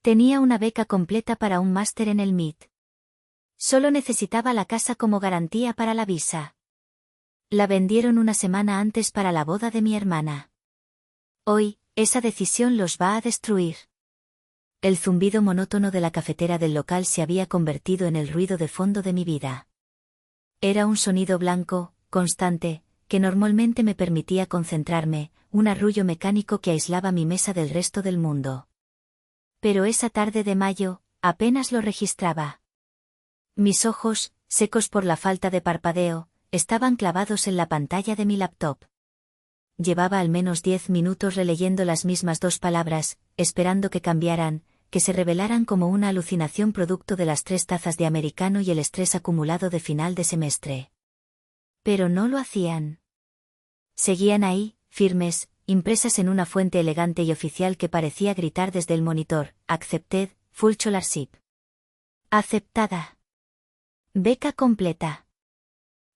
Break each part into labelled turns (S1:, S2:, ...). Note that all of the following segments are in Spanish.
S1: Tenía una beca completa para un máster en el MIT. Solo necesitaba la casa como garantía para la visa. La vendieron una semana antes para la boda de mi hermana. Hoy, esa decisión los va a destruir. El zumbido monótono de la cafetera del local se había convertido en el ruido de fondo de mi vida. Era un sonido blanco, constante, que normalmente me permitía concentrarme, un arrullo mecánico que aislaba mi mesa del resto del mundo. Pero esa tarde de mayo, apenas lo registraba. Mis ojos, secos por la falta de parpadeo, estaban clavados en la pantalla de mi laptop. Llevaba al menos 10 minutos releyendo las mismas 2 palabras, esperando que cambiaran, que se revelaran como una alucinación producto de las 3 tazas de americano y el estrés acumulado de final de semestre. Pero no lo hacían. Seguían ahí, firmes, impresas en una fuente elegante y oficial que parecía gritar desde el monitor: Accepted, full scholarship. Aceptada. Beca completa.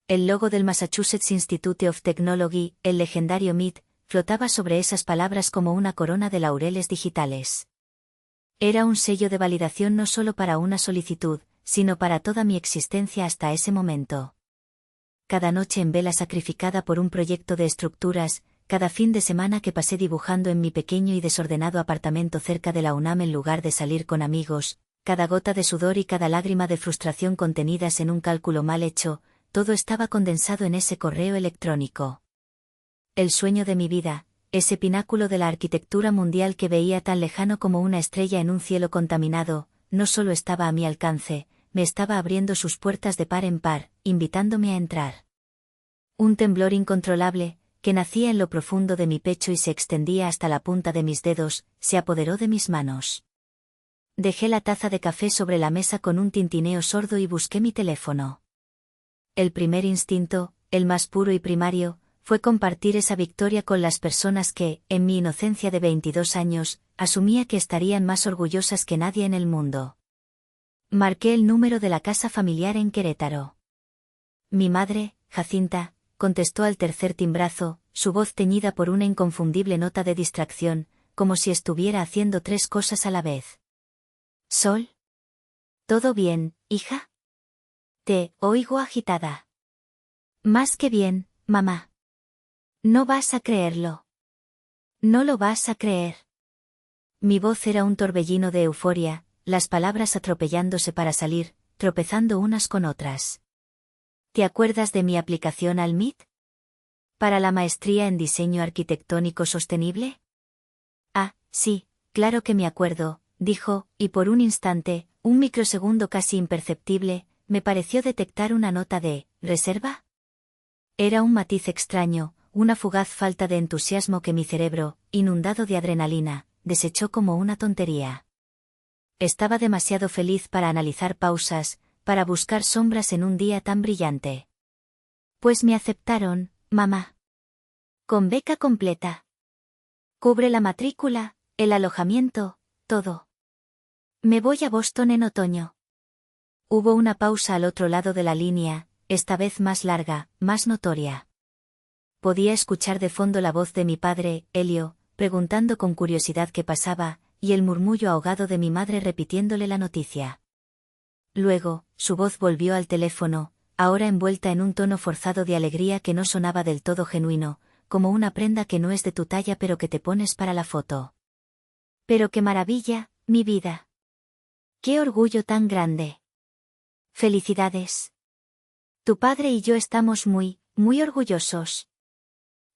S1: El logo del Massachusetts Institute of Technology, el legendario MIT, flotaba sobre esas palabras como una corona de laureles digitales. Era un sello de validación no solo para una solicitud, sino para toda mi existencia hasta ese momento. Cada noche en vela sacrificada por un proyecto de estructuras, cada fin de semana que pasé dibujando en mi pequeño y desordenado apartamento cerca de la UNAM en lugar de salir con amigos, cada gota de sudor y cada lágrima de frustración contenidas en un cálculo mal hecho, todo estaba condensado en ese correo electrónico. El sueño de mi vida, ese pináculo de la arquitectura mundial que veía tan lejano como una estrella en un cielo contaminado, no solo estaba a mi alcance, me estaba abriendo sus puertas de par en par, invitándome a entrar. Un temblor incontrolable, que nacía en lo profundo de mi pecho y se extendía hasta la punta de mis dedos, se apoderó de mis manos. Dejé la taza de café sobre la mesa con un tintineo sordo y busqué mi teléfono. El primer instinto, el más puro y primario, fue compartir esa victoria con las personas que, en mi inocencia de 22 años, asumía que estarían más orgullosas que nadie en el mundo. Marqué el número de la casa familiar en Querétaro. Mi madre, Jacinta, contestó al tercer timbrazo, su voz teñida por una inconfundible nota de distracción, como si estuviera haciendo 3 cosas a la vez. ¿Sol? ¿Todo bien, hija? Te oigo agitada. Más que bien, mamá. No vas a creerlo. No lo vas a creer. Mi voz era un torbellino de euforia, las palabras atropellándose para salir, tropezando unas con otras. ¿Te acuerdas de mi aplicación al MIT? ¿Para la maestría en diseño arquitectónico sostenible? Ah, sí, claro que me acuerdo, dijo, y por un instante, un microsegundo casi imperceptible, me pareció detectar una nota de ¿reserva? Era un matiz extraño, una fugaz falta de entusiasmo que mi cerebro, inundado de adrenalina, desechó como una tontería. Estaba demasiado feliz para analizar pausas, para buscar sombras en un día tan brillante. Pues me aceptaron, mamá. Con beca completa. Cubre la matrícula, el alojamiento, todo. Me voy a Boston en otoño. Hubo una pausa al otro lado de la línea, esta vez más larga, más notoria. Podía escuchar de fondo la voz de mi padre, Helio, preguntando con curiosidad qué pasaba, y el murmullo ahogado de mi madre repitiéndole la noticia. Luego, su voz volvió al teléfono, ahora envuelta en un tono forzado de alegría que no sonaba del todo genuino, como una prenda que no es de tu talla pero que te pones para la foto. Pero qué maravilla, mi vida. Qué orgullo tan grande. Felicidades. Tu padre y yo estamos muy, muy orgullosos.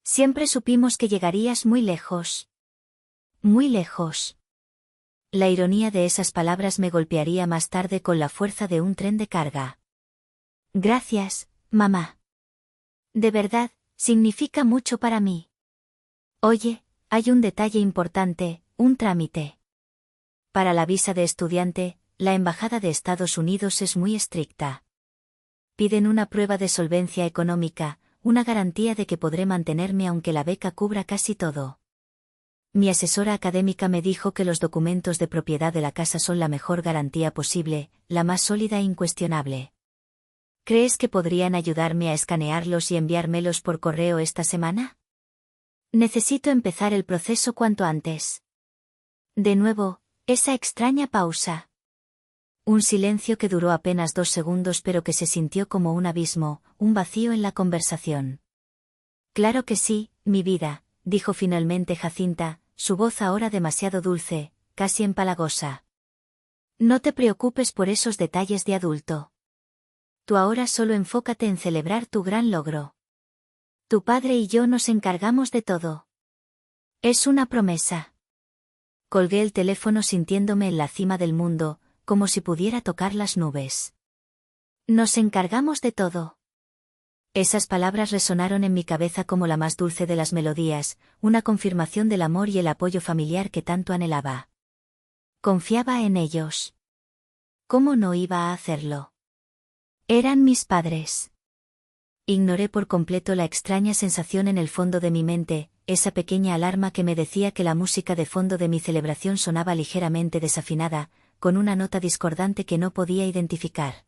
S1: Siempre supimos que llegarías muy lejos. Muy lejos. La ironía de esas palabras me golpearía más tarde con la fuerza de un tren de carga. Gracias, mamá. De verdad, significa mucho para mí. Oye, hay un detalle importante, un trámite. Para la visa de estudiante, la Embajada de Estados Unidos es muy estricta. Piden una prueba de solvencia económica, una garantía de que podré mantenerme aunque la beca cubra casi todo. Mi asesora académica me dijo que los documentos de propiedad de la casa son la mejor garantía posible, la más sólida e incuestionable. ¿Crees que podrían ayudarme a escanearlos y enviármelos por correo esta semana? Necesito empezar el proceso cuanto antes. De nuevo, Esa extraña pausa. Un silencio que duró apenas 2 segundos pero que se sintió como un abismo, un vacío en la conversación. Claro que sí, mi vida, dijo finalmente Jacinta, su voz ahora demasiado dulce, casi empalagosa. No te preocupes por esos detalles de adulto. Tú ahora solo enfócate en celebrar tu gran logro. Tu padre y yo nos encargamos de todo. Es una promesa. Colgué el teléfono sintiéndome en la cima del mundo, como si pudiera tocar las nubes. Nos encargamos de todo. Esas palabras resonaron en mi cabeza como la más dulce de las melodías, una confirmación del amor y el apoyo familiar que tanto anhelaba. Confiaba en ellos. ¿Cómo no iba a hacerlo? Eran mis padres. Ignoré por completo la extraña sensación en el fondo de mi mente, esa pequeña alarma que me decía que la música de fondo de mi celebración sonaba ligeramente desafinada, con una nota discordante que no podía identificar.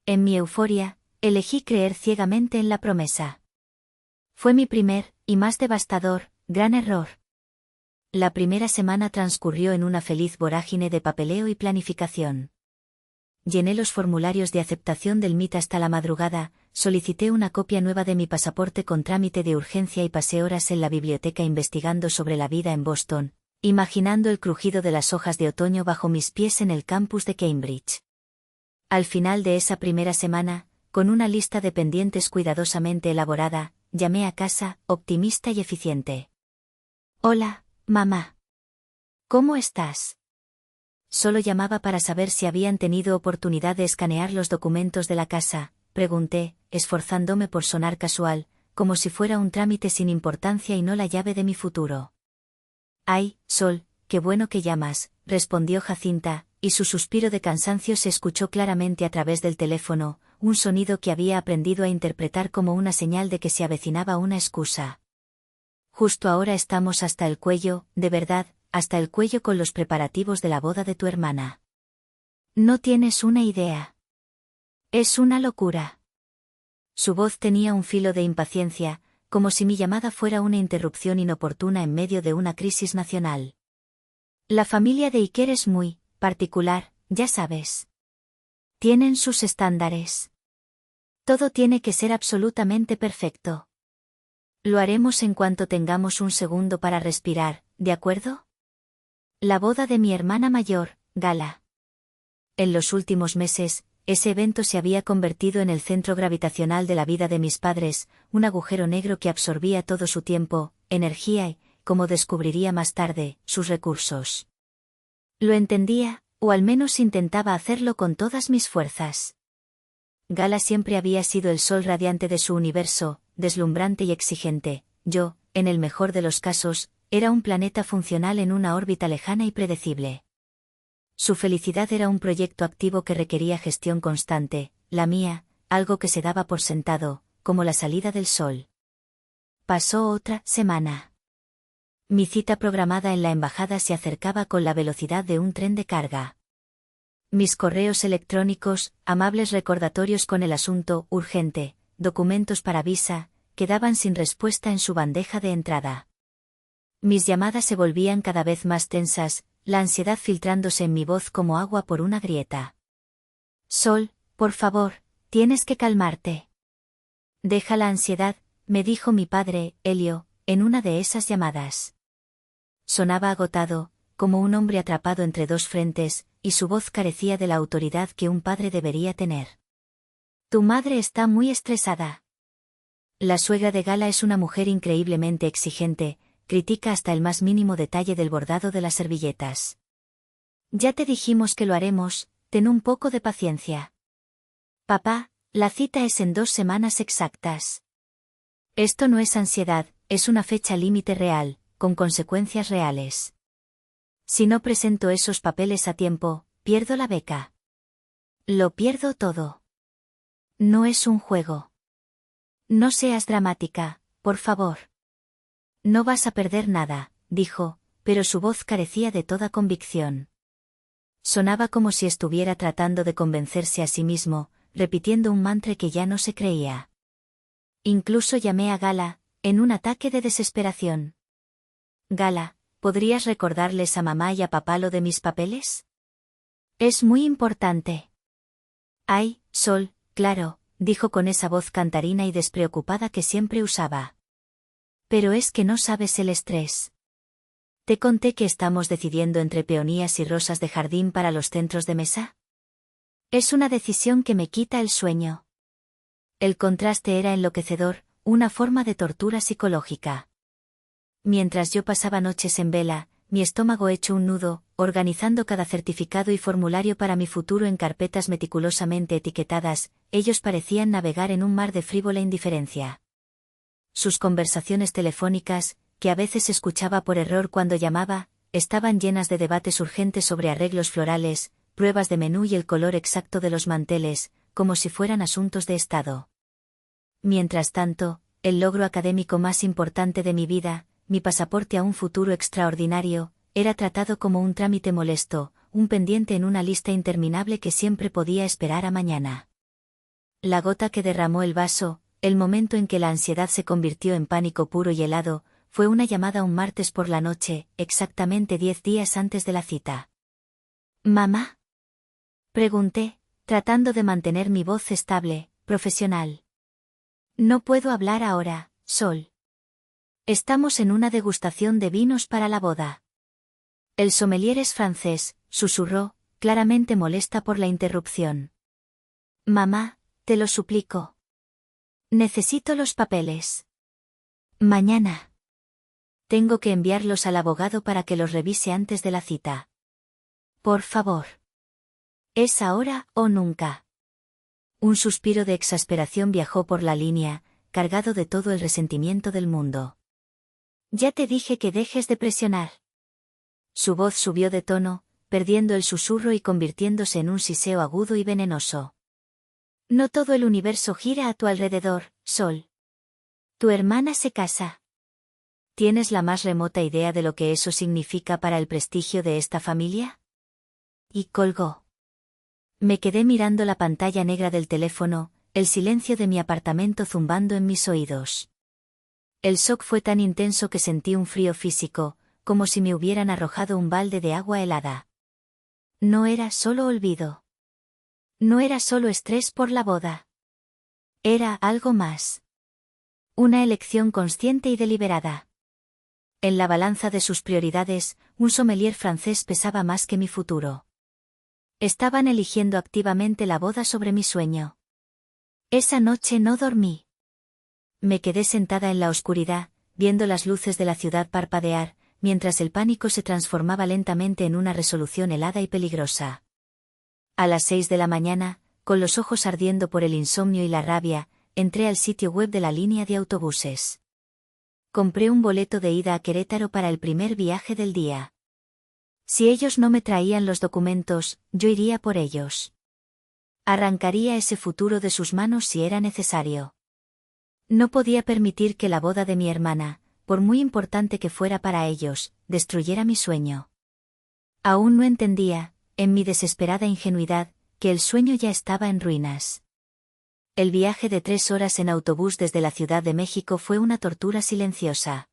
S1: En mi euforia, elegí creer ciegamente en la promesa. Fue mi primer, y más devastador, gran error. La primera semana transcurrió en una feliz vorágine de papeleo y planificación. Llené los formularios de aceptación del MIT hasta la madrugada, solicité una copia nueva de mi pasaporte con trámite de urgencia y pasé horas en la biblioteca investigando sobre la vida en Boston, imaginando el crujido de las hojas de otoño bajo mis pies en el campus de Cambridge. Al final de esa primera semana, con una lista de pendientes cuidadosamente elaborada, llamé a casa, optimista y eficiente. Hola, mamá. ¿Cómo estás? Solo llamaba para saber si habían tenido oportunidad de escanear los documentos de la casa, pregunté, esforzándome por sonar casual, como si fuera un trámite sin importancia y no la llave de mi futuro. Ay, Sol, qué bueno que llamas, respondió Jacinta, y su suspiro de cansancio se escuchó claramente a través del teléfono, un sonido que había aprendido a interpretar como una señal de que se avecinaba una excusa. Justo ahora estamos hasta el cuello, de verdad, hasta el cuello con los preparativos de la boda de tu hermana. No tienes una idea. Es una locura. Su voz tenía un filo de impaciencia, como si mi llamada fuera una interrupción inoportuna en medio de una crisis nacional. La familia de Iker es muy particular, ya sabes. Tienen sus estándares. Todo tiene que ser absolutamente perfecto. Lo haremos en cuanto tengamos un segundo para respirar, ¿de acuerdo? La boda de mi hermana mayor, Gala. En los últimos meses, ese evento se había convertido en el centro gravitacional de la vida de mis padres, un agujero negro que absorbía todo su tiempo, energía y, como descubriría más tarde, sus recursos. Lo entendía, o al menos intentaba hacerlo con todas mis fuerzas. Gala siempre había sido el sol radiante de su universo, deslumbrante y exigente. Yo, en el mejor de los casos, era un planeta funcional en una órbita lejana y predecible. Su felicidad era un proyecto activo que requería gestión constante, la mía, algo que se daba por sentado, como la salida del sol. Pasó otra semana. Mi cita programada en la embajada se acercaba con la velocidad de un tren de carga. Mis correos electrónicos, amables recordatorios con el asunto urgente, documentos para visa, quedaban sin respuesta en su bandeja de entrada. Mis llamadas se volvían cada vez más tensas, la ansiedad filtrándose en mi voz como agua por una grieta. Sol, por favor, tienes que calmarte. Deja la ansiedad, me dijo mi padre, Helio, en una de esas llamadas. Sonaba agotado, como un hombre atrapado entre dos frentes, y su voz carecía de la autoridad que un padre debería tener. Tu madre está muy estresada. La suegra de Gala es una mujer increíblemente exigente, critica hasta el más mínimo detalle del bordado de las servilletas. Ya te dijimos que lo haremos, ten un poco de paciencia. Papá, la cita es en 2 semanas exactas. Esto no es ansiedad, es una fecha límite real, con consecuencias reales. Si no presento esos papeles a tiempo, pierdo la beca. Lo pierdo todo. No es un juego. No seas dramática, por favor. No vas a perder nada, dijo, pero su voz carecía de toda convicción. Sonaba como si estuviera tratando de convencerse a sí mismo, repitiendo un mantra que ya no se creía. Incluso llamé a Gala, en un ataque de desesperación. Gala, ¿podrías recordarles a mamá y a papá lo de mis papeles? Es muy importante. Ay, Sol, claro, dijo con esa voz cantarina y despreocupada que siempre usaba. Pero es que no sabes el estrés. ¿Te conté que estamos decidiendo entre peonías y rosas de jardín para los centros de mesa? Es una decisión que me quita el sueño. El contraste era enloquecedor, una forma de tortura psicológica. Mientras yo pasaba noches en vela, mi estómago hecho un nudo, organizando cada certificado y formulario para mi futuro en carpetas meticulosamente etiquetadas, ellos parecían navegar en un mar de frívola indiferencia. Sus conversaciones telefónicas, que a veces escuchaba por error cuando llamaba, estaban llenas de debates urgentes sobre arreglos florales, pruebas de menú y el color exacto de los manteles, como si fueran asuntos de Estado. Mientras tanto, el logro académico más importante de mi vida, mi pasaporte a un futuro extraordinario, era tratado como un trámite molesto, un pendiente en una lista interminable que siempre podía esperar a mañana. La gota que derramó el vaso, el momento en que la ansiedad se convirtió en pánico puro y helado, fue una llamada un martes por la noche, exactamente 10 días antes de la cita. ¿Mamá? Pregunté, tratando de mantener mi voz estable, profesional. No puedo hablar ahora, Sol. Estamos en una degustación de vinos para la boda. El sommelier es francés, susurró, claramente molesta por la interrupción. Mamá, te lo suplico. Necesito los papeles. Mañana. Tengo que enviarlos al abogado para que los revise antes de la cita. Por favor. ¿Es ahora o nunca? Un suspiro de exasperación viajó por la línea, cargado de todo el resentimiento del mundo. Ya te dije que dejes de presionar. Su voz subió de tono, perdiendo el susurro y convirtiéndose en un siseo agudo y venenoso. No todo el universo gira a tu alrededor, Sol. Tu hermana se casa. ¿Tienes la más remota idea de lo que eso significa para el prestigio de esta familia? Y colgó. Me quedé mirando la pantalla negra del teléfono, el silencio de mi apartamento zumbando en mis oídos. El shock fue tan intenso que sentí un frío físico, como si me hubieran arrojado un balde de agua helada. No era solo olvido. No era solo estrés por la boda. Era algo más. Una elección consciente y deliberada. En la balanza de sus prioridades, un sommelier francés pesaba más que mi futuro. Estaban eligiendo activamente la boda sobre mi sueño. Esa noche no dormí. Me quedé sentada en la oscuridad, viendo las luces de la ciudad parpadear, mientras el pánico se transformaba lentamente en una resolución helada y peligrosa. A las 6 de la mañana, con los ojos ardiendo por el insomnio y la rabia, entré al sitio web de la línea de autobuses. Compré un boleto de ida a Querétaro para el primer viaje del día. Si ellos no me traían los documentos, yo iría por ellos. Arrancaría ese futuro de sus manos si era necesario. No podía permitir que la boda de mi hermana, por muy importante que fuera para ellos, destruyera mi sueño. Aún no entendía, en mi desesperada ingenuidad, que el sueño ya estaba en ruinas. El viaje de 3 horas en autobús desde la Ciudad de México fue una tortura silenciosa.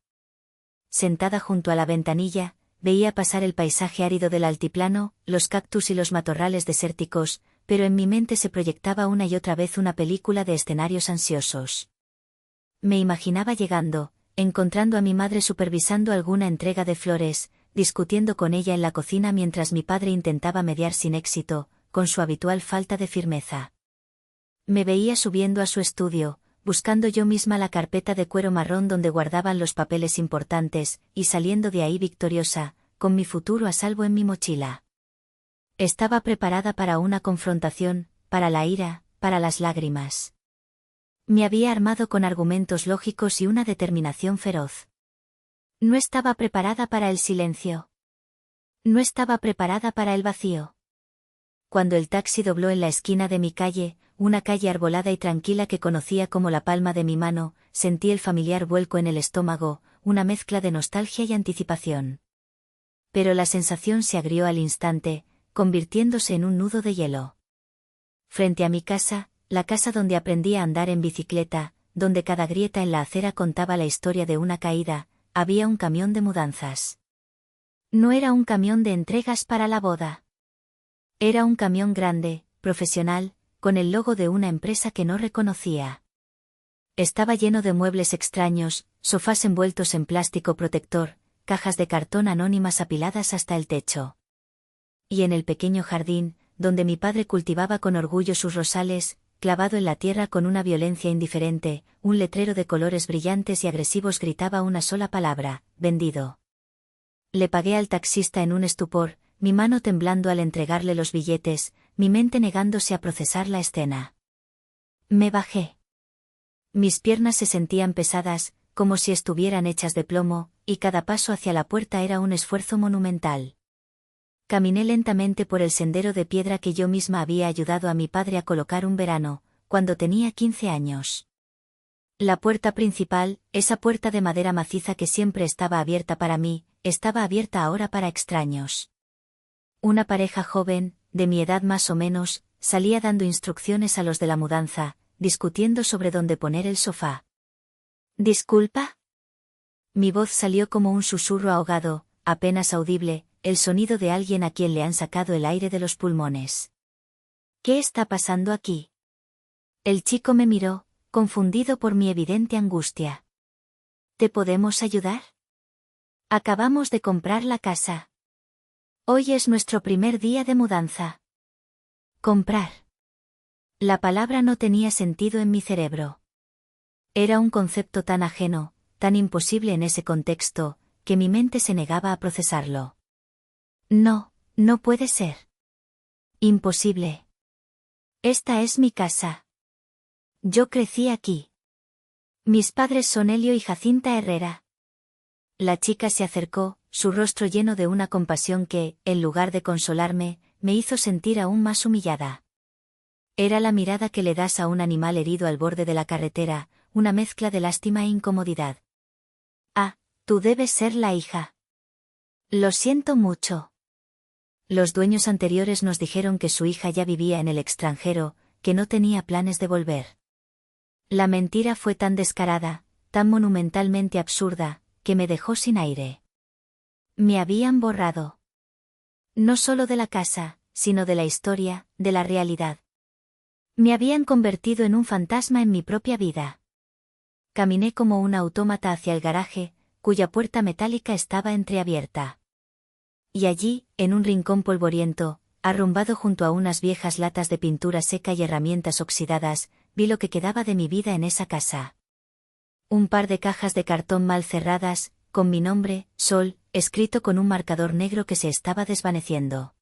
S1: Sentada junto a la ventanilla, veía pasar el paisaje árido del altiplano, los cactus y los matorrales desérticos, pero en mi mente se proyectaba una y otra vez una película de escenarios ansiosos. Me imaginaba llegando, encontrando a mi madre supervisando alguna entrega de flores, discutiendo con ella en la cocina mientras mi padre intentaba mediar sin éxito, con su habitual falta de firmeza. Me veía subiendo a su estudio, buscando yo misma la carpeta de cuero marrón donde guardaban los papeles importantes, y saliendo de ahí victoriosa, con mi futuro a salvo en mi mochila. Estaba preparada para una confrontación, para la ira, para las lágrimas. Me había armado con argumentos lógicos y una determinación feroz. No estaba preparada para el silencio. No estaba preparada para el vacío. Cuando el taxi dobló en la esquina de mi calle, una calle arbolada y tranquila que conocía como la palma de mi mano, sentí el familiar vuelco en el estómago, una mezcla de nostalgia y anticipación. Pero la sensación se agrió al instante, convirtiéndose en un nudo de hielo. Frente a mi casa, la casa donde aprendí a andar en bicicleta, donde cada grieta en la acera contaba la historia de una caída, había un camión de mudanzas. No era un camión de entregas para la boda. Era un camión grande, profesional, con el logo de una empresa que no reconocía. Estaba lleno de muebles extraños, sofás envueltos en plástico protector, cajas de cartón anónimas apiladas hasta el techo. Y en el pequeño jardín, donde mi padre cultivaba con orgullo sus rosales, clavado en la tierra con una violencia indiferente, un letrero de colores brillantes y agresivos gritaba una sola palabra: vendido. Le pagué al taxista en un estupor, mi mano temblando al entregarle los billetes, mi mente negándose a procesar la escena. Me bajé. Mis piernas se sentían pesadas, como si estuvieran hechas de plomo, y cada paso hacia la puerta era un esfuerzo monumental. Caminé lentamente por el sendero de piedra que yo misma había ayudado a mi padre a colocar un verano, cuando tenía 15 años. La puerta principal, esa puerta de madera maciza que siempre estaba abierta para mí, estaba abierta ahora para extraños. Una pareja joven, de mi edad más o menos, salía dando instrucciones a los de la mudanza, discutiendo sobre dónde poner el sofá. ¿Disculpa? Mi voz salió como un susurro ahogado, apenas audible, el sonido de alguien a quien le han sacado el aire de los pulmones. ¿Qué está pasando aquí? El chico me miró, confundido por mi evidente angustia. ¿Te podemos ayudar? Acabamos de comprar la casa. Hoy es nuestro primer día de mudanza. Comprar. La palabra no tenía sentido en mi cerebro. Era un concepto tan ajeno, tan imposible en ese contexto, que mi mente se negaba a procesarlo. No, no puede ser. Imposible. Esta es mi casa. Yo crecí aquí. Mis padres son Helio y Jacinta Herrera. La chica se acercó, su rostro lleno de una compasión que, en lugar de consolarme, me hizo sentir aún más humillada. Era la mirada que le das a un animal herido al borde de la carretera, una mezcla de lástima e incomodidad. Ah, tú debes ser la hija. Lo siento mucho. Los dueños anteriores nos dijeron que su hija ya vivía en el extranjero, que no tenía planes de volver. La mentira fue tan descarada, tan monumentalmente absurda, que me dejó sin aire. Me habían borrado. No solo de la casa, sino de la historia, de la realidad. Me habían convertido en un fantasma en mi propia vida. Caminé como un autómata hacia el garaje, cuya puerta metálica estaba entreabierta. Y allí, en un rincón polvoriento, arrumbado junto a unas viejas latas de pintura seca y herramientas oxidadas, vi lo que quedaba de mi vida en esa casa. Un par de cajas de cartón mal cerradas, con mi nombre, Sol, escrito con un marcador negro que se estaba desvaneciendo.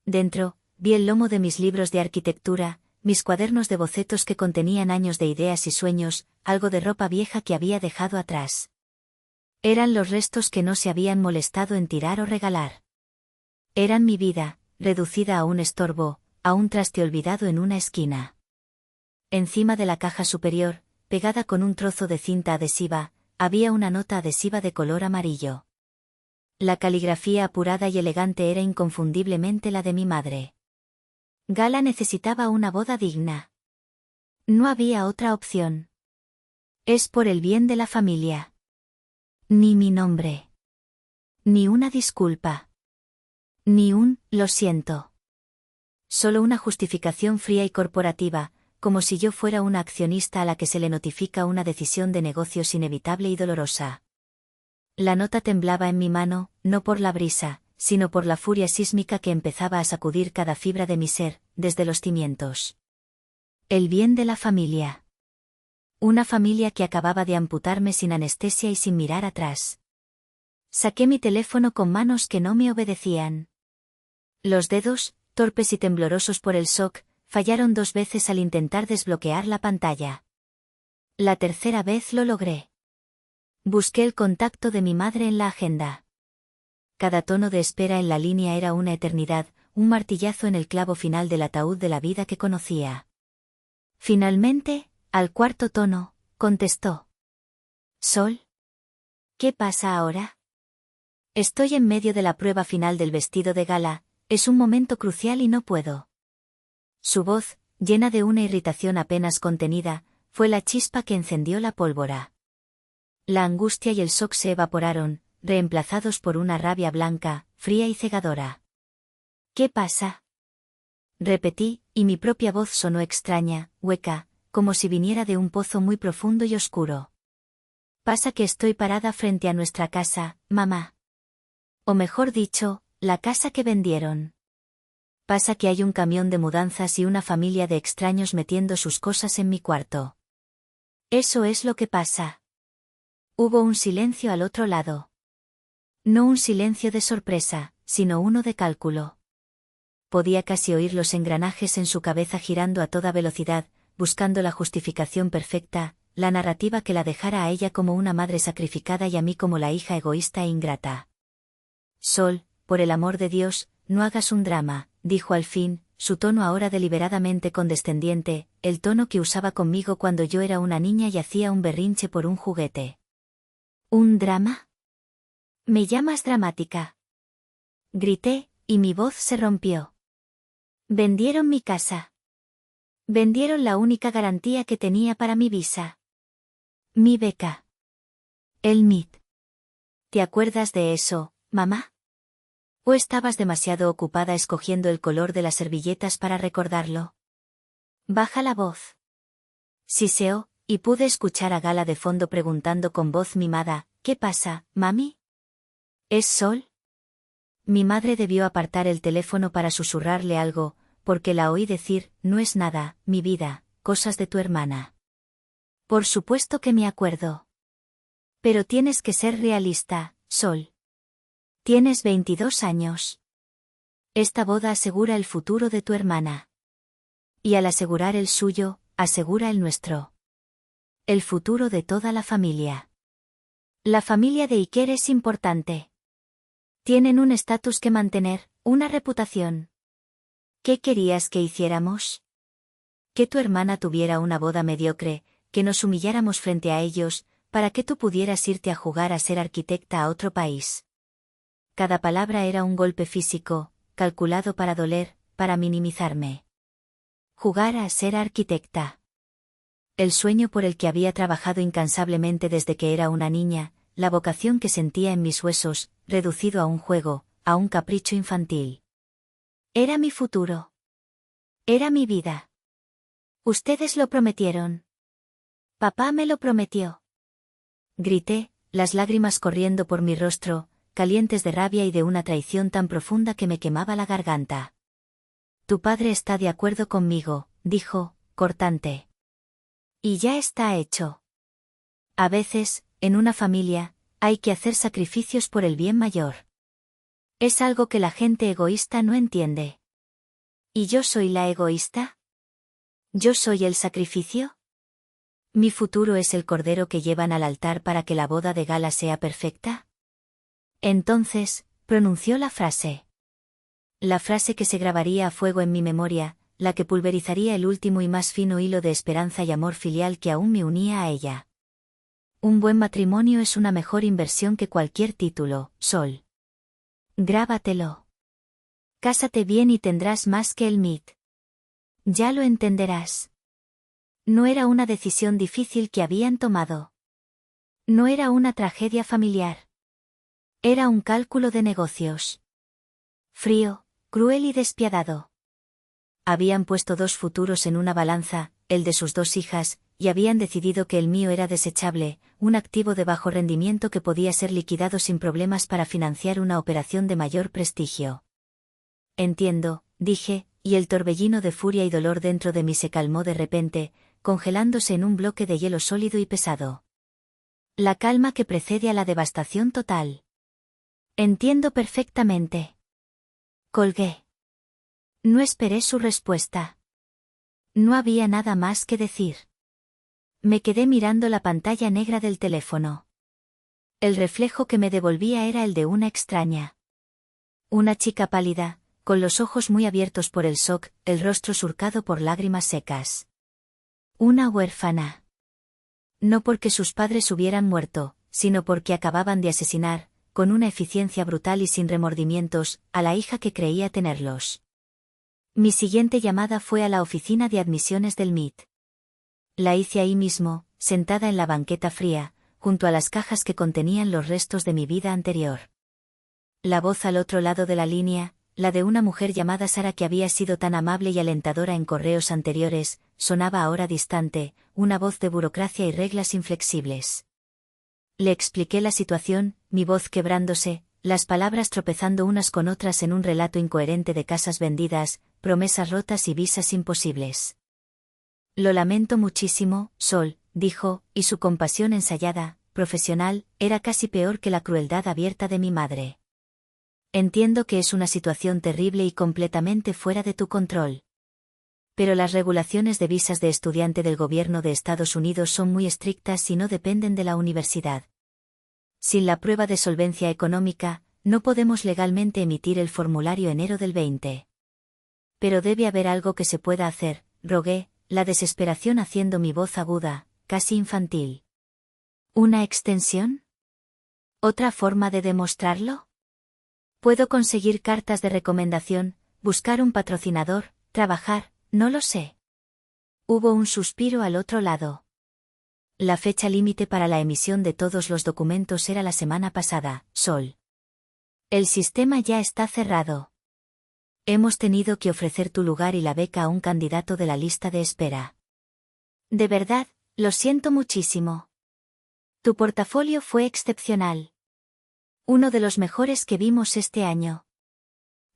S1: Dentro, vi el lomo de mis libros de arquitectura, mis cuadernos de bocetos que contenían años de ideas y sueños, algo de ropa vieja que había dejado atrás. Eran los restos que no se habían molestado en tirar o regalar. Eran mi vida, reducida a un estorbo, a un traste olvidado en una esquina. Encima de la caja superior, pegada con un trozo de cinta adhesiva, había una nota adhesiva de color amarillo. La caligrafía apurada y elegante era inconfundiblemente la de mi madre. Gala necesitaba una boda digna. No había otra opción. Es por el bien de la familia. Ni mi nombre. Ni una disculpa. Ni un lo siento. Solo una justificación fría y corporativa, como si yo fuera una accionista a la que se le notifica una decisión de negocios inevitable y dolorosa. La nota temblaba en mi mano, no por la brisa, sino por la furia sísmica que empezaba a sacudir cada fibra de mi ser, desde los cimientos. El bien de la familia. Una familia que acababa de amputarme sin anestesia y sin mirar atrás. Saqué mi teléfono con manos que no me obedecían. Los dedos, torpes y temblorosos por el shock, fallaron 2 veces al intentar desbloquear la pantalla. La tercera vez lo logré. Busqué el contacto de mi madre en la agenda. Cada tono de espera en la línea era una eternidad, un martillazo en el clavo final del ataúd de la vida que conocía. Finalmente, al 4.º tono, contestó. Sol. ¿Qué pasa ahora? Estoy en medio de la prueba final del vestido de gala, es un momento crucial y no puedo. Su voz, llena de una irritación apenas contenida, fue la chispa que encendió la pólvora. La angustia y el shock se evaporaron, reemplazados por una rabia blanca, fría y cegadora. ¿Qué pasa? Repetí, y mi propia voz sonó extraña, hueca, como si viniera de un pozo muy profundo y oscuro. Pasa que estoy parada frente a nuestra casa, mamá. O mejor dicho, la casa que vendieron. Pasa que hay un camión de mudanzas y una familia de extraños metiendo sus cosas en mi cuarto. Eso es lo que pasa. Hubo un silencio al otro lado. No un silencio de sorpresa, sino uno de cálculo. Podía casi oír los engranajes en su cabeza girando a toda velocidad, buscando la justificación perfecta, la narrativa que la dejara a ella como una madre sacrificada y a mí como la hija egoísta e ingrata. Sol, por el amor de Dios, no hagas un drama, dijo al fin, su tono ahora deliberadamente condescendiente, el tono que usaba conmigo cuando yo era una niña y hacía un berrinche por un juguete. ¿Un drama? ¿Me llamas dramática? Grité, y mi voz se rompió. Vendieron mi casa. Vendieron la única garantía que tenía para mi visa. Mi beca. El MIT. ¿Te acuerdas de eso, mamá? ¿O estabas demasiado ocupada escogiendo el color de las servilletas para recordarlo? Baja la voz. Siseó, y pude escuchar a Gala de fondo preguntando con voz mimada, ¿qué pasa, mami? ¿Es Sol? Mi madre debió apartar el teléfono para susurrarle algo, porque la oí decir, no es nada, mi vida, cosas de tu hermana. Por supuesto que me acuerdo. Pero tienes que ser realista, Sol. Tienes 22 años. Esta boda asegura el futuro de tu hermana. Y al asegurar el suyo, asegura el nuestro. El futuro de toda la familia. La familia de Iker es importante. Tienen un estatus que mantener, una reputación. ¿Qué querías que hiciéramos? Que tu hermana tuviera una boda mediocre, que nos humilláramos frente a ellos, para que tú pudieras irte a jugar a ser arquitecta a otro país. Cada palabra era un golpe físico, calculado para doler, para minimizarme. Jugar a ser arquitecta. El sueño por el que había trabajado incansablemente desde que era una niña, la vocación que sentía en mis huesos, reducido a un juego, a un capricho infantil. Era mi futuro. Era mi vida. Ustedes lo prometieron. Papá me lo prometió. Grité, las lágrimas corriendo por mi rostro, calientes de rabia y de una traición tan profunda que me quemaba la garganta. Tu padre está de acuerdo conmigo, dijo, cortante. Y ya está hecho. A veces, en una familia, hay que hacer sacrificios por el bien mayor. Es algo que la gente egoísta no entiende. ¿Y yo soy la egoísta? ¿Yo soy el sacrificio? ¿Mi futuro es el cordero que llevan al altar para que la boda de Gala sea perfecta? Entonces, pronunció la frase. La frase que se grabaría a fuego en mi memoria, la que pulverizaría el último y más fino hilo de esperanza y amor filial que aún me unía a ella. Un buen matrimonio es una mejor inversión que cualquier título, Sol. Grábatelo. Cásate bien y tendrás más que el MIT. Ya lo entenderás. No era una decisión difícil que habían tomado. No era una tragedia familiar. Era un cálculo de negocios. Frío, cruel y despiadado. Habían puesto dos futuros en una balanza, el de sus dos hijas, y habían decidido que el mío era desechable, un activo de bajo rendimiento que podía ser liquidado sin problemas para financiar una operación de mayor prestigio. Entiendo, dije, y el torbellino de furia y dolor dentro de mí se calmó de repente, congelándose en un bloque de hielo sólido y pesado. La calma que precede a la devastación total. Entiendo perfectamente. Colgué. No esperé su respuesta. No había nada más que decir. Me quedé mirando la pantalla negra del teléfono. El reflejo que me devolvía era el de una extraña. Una chica pálida, con los ojos muy abiertos por el shock, el rostro surcado por lágrimas secas. Una huérfana. No porque sus padres hubieran muerto, sino porque acababan de asesinar, con una eficiencia brutal y sin remordimientos, a la hija que creía tenerlos. Mi siguiente llamada fue a la oficina de admisiones del MIT. La hice ahí mismo, sentada en la banqueta fría, junto a las cajas que contenían los restos de mi vida anterior. La voz al otro lado de la línea, la de una mujer llamada Sara que había sido tan amable y alentadora en correos anteriores, sonaba ahora distante, una voz de burocracia y reglas inflexibles. Le expliqué la situación, mi voz quebrándose, las palabras tropezando unas con otras en un relato incoherente de casas vendidas, promesas rotas y visas imposibles. Lo lamento muchísimo, Sol, dijo, y su compasión ensayada, profesional, era casi peor que la crueldad abierta de mi madre. Entiendo que es una situación terrible y completamente fuera de tu control. Pero las regulaciones de visas de estudiante del gobierno de Estados Unidos son muy estrictas y no dependen de la universidad. Sin la prueba de solvencia económica, no podemos legalmente emitir el formulario enero del 20. Pero debe haber algo que se pueda hacer, rogué, la desesperación haciendo mi voz aguda, casi infantil. ¿Una extensión? ¿Otra forma de demostrarlo? Puedo conseguir cartas de recomendación, buscar un patrocinador, trabajar, no lo sé. Hubo un suspiro al otro lado. La fecha límite para la emisión de todos los documentos era la semana pasada, Sol. El sistema ya está cerrado. Hemos tenido que ofrecer tu lugar y la beca a un candidato de la lista de espera. De verdad, lo siento muchísimo. Tu portafolio fue excepcional. Uno de los mejores que vimos este año.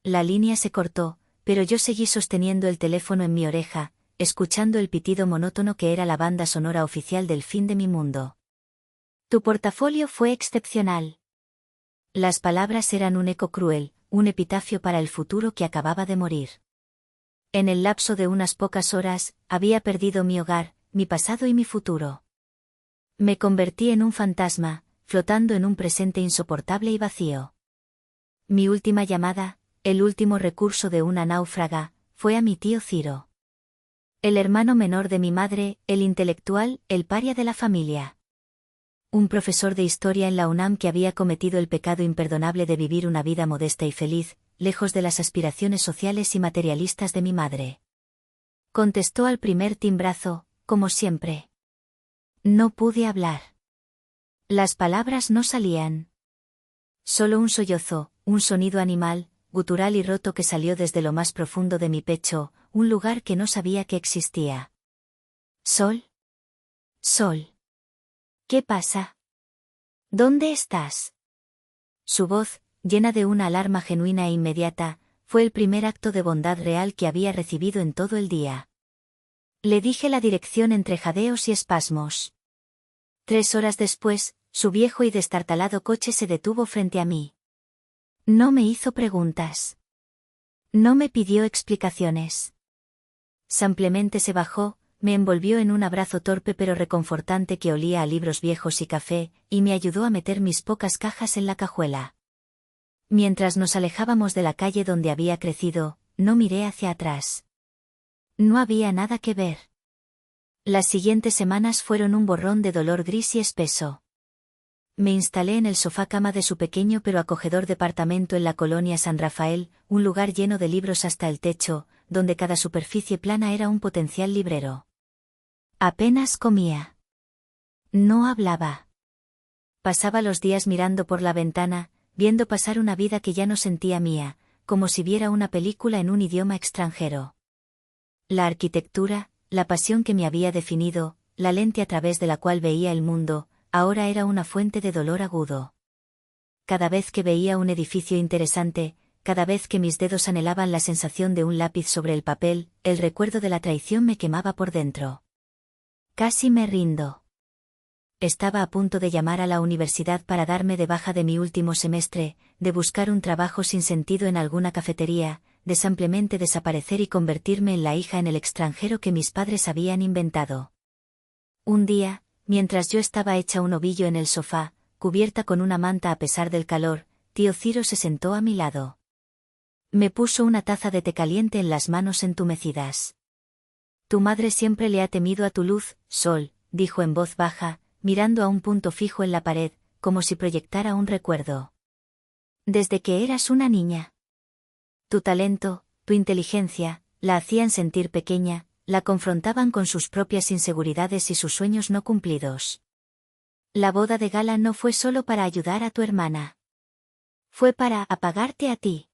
S1: La línea se cortó, pero yo seguí sosteniendo el teléfono en mi oreja, escuchando el pitido monótono que era la banda sonora oficial del fin de mi mundo. Tu portafolio fue excepcional. Las palabras eran un eco cruel, un epitafio para el futuro que acababa de morir. En el lapso de unas pocas horas, había perdido mi hogar, mi pasado y mi futuro. Me convertí en un fantasma, flotando en un presente insoportable y vacío. Mi última llamada, el último recurso de una náufraga, fue a mi tío Ciro. El hermano menor de mi madre, el intelectual, el paria de la familia. Un profesor de historia en la UNAM que había cometido el pecado imperdonable de vivir una vida modesta y feliz, lejos de las aspiraciones sociales y materialistas de mi madre. Contestó al primer timbrazo, como siempre. No pude hablar. Las palabras no salían. Solo un sollozo, un sonido animal, gutural y roto que salió desde lo más profundo de mi pecho, un lugar que no sabía que existía. Sol. Sol. ¿Qué pasa? ¿Dónde estás? Su voz, llena de una alarma genuina e inmediata, fue el primer acto de bondad real que había recibido en todo el día. Le dije la dirección entre jadeos y espasmos. 3 horas después, su viejo y destartalado coche se detuvo frente a mí. No me hizo preguntas. No me pidió explicaciones. Simplemente se bajó, me envolvió en un abrazo torpe pero reconfortante que olía a libros viejos y café, y me ayudó a meter mis pocas cajas en la cajuela. Mientras nos alejábamos de la calle donde había crecido, no miré hacia atrás. No había nada que ver. Las siguientes semanas fueron un borrón de dolor gris y espeso. Me instalé en el sofá cama de su pequeño pero acogedor departamento en la colonia San Rafael, un lugar lleno de libros hasta el techo, donde cada superficie plana era un potencial librero. Apenas comía. No hablaba. Pasaba los días mirando por la ventana, viendo pasar una vida que ya no sentía mía, como si viera una película en un idioma extranjero. La arquitectura, la pasión que me había definido, la lente a través de la cual veía el mundo, ahora era una fuente de dolor agudo. Cada vez que veía un edificio interesante, cada vez que mis dedos anhelaban la sensación de un lápiz sobre el papel, el recuerdo de la traición me quemaba por dentro. Casi me rindo. Estaba a punto de llamar a la universidad para darme de baja de mi último semestre, de buscar un trabajo sin sentido en alguna cafetería, de simplemente desaparecer y convertirme en la hija en el extranjero que mis padres habían inventado. Un día, mientras yo estaba hecha un ovillo en el sofá, cubierta con una manta a pesar del calor, tío Ciro se sentó a mi lado. Me puso una taza de té caliente en las manos entumecidas. Tu madre siempre le ha temido a tu luz, Sol, dijo en voz baja, mirando a un punto fijo en la pared, como si proyectara un recuerdo. Desde que eras una niña. Tu talento, tu inteligencia, la hacían sentir pequeña, la confrontaban con sus propias inseguridades y sus sueños no cumplidos. La boda de gala no fue solo para ayudar a tu hermana. Fue para apagarte a ti.